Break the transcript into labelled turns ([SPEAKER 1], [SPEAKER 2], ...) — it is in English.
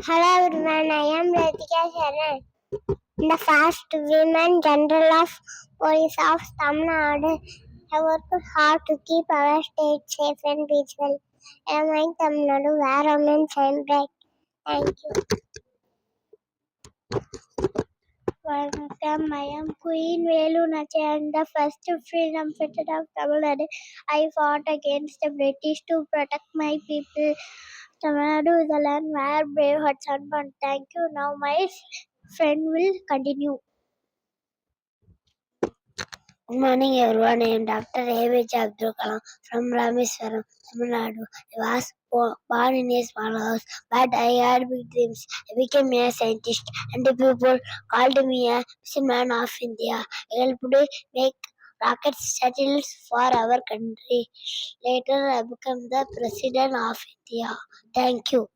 [SPEAKER 1] Hello everyone, I am Ritika Sharan, the first women general of police of Tamil Nadu. I worked hard to keep our state safe and peaceful. I am in Tamil Nadu where women shine bright. Thank you. Welcome, I am Queen Velu Nachi. I am the first freedom fighter of Tamil Nadu. I fought against the British to protect my people. Tamil Nadu is a land where brave hearts are born. Thank you. Now my friend will continue.
[SPEAKER 2] Good morning everyone. I am Dr. A.V.J. Abdul Kalam from Rameswaram, Tamil Nadu. I was born in a small house, but I had big dreams. I became a scientist, and the people called me a mission man of India. I helped make rocket shuttles for our country. Later, I became the president of India. Thank you.